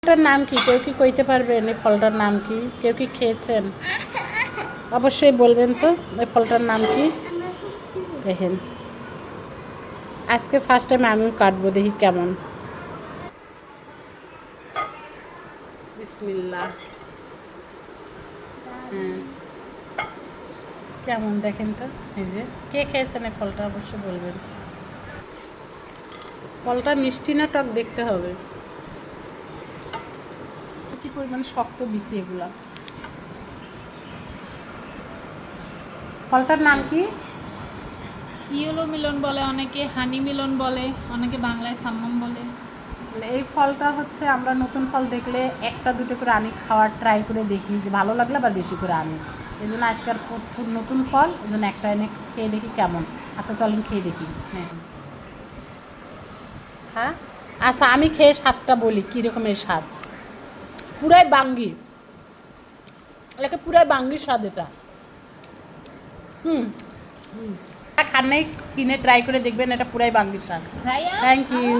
ফলটার নাম কি? কেউ কি কইতে পারবেন এই ফলটার নাম কি? কেউ কি খেয়েছেন? অবশ্যই বলবেন তো এই ফলটার নাম কি? দেখেন, আজকে ফার্স্ট টাইম আমি কাটবো, দেখি কেমন। বিসমিল্লাহ। হ্যাঁ, কেমন দেখেন তো। এই যে কে খেয়েছেন এই ফলটা অবশ্যই বলবেন। ফলটা মিষ্টি না টক দেখতে হবে। কি পরিমাণ শক্ত দিছি এগুলা। ফলটার নাম কি? ইয়েলো মিলন বলে, অনেকে হানি মিলন বলে, অনেকে বাংলায় সাম্মাম বলে। এই ফলটা হচ্ছে আমরা নতুন ফল দেখলে একটা দুটো করে আনি, খাওয়ার ট্রাই করে দেখি, যে ভালো লাগলে আবার বেশি করে আনি। এই জন্য আজকের নতুন ফল, এই জন্য একটা এনে খেয়ে দেখি কেমন। আচ্ছা চলেন খেয়ে দেখি। হ্যাঁ হ্যাঁ, আচ্ছা আমি খেয়ে স্বাদটা বলি কীরকমের স্বাদ। পুরাই বাঙ্গি, এটাকে পুরাই বাঙ্গির স্বাদ এটা। হুম হুম, খান নাই, কিনে ট্রাই করে দেখবেন, এটা পুরাই বাঙ্গির স্বাদ। ভাইয়া থ্যাংক ইউ।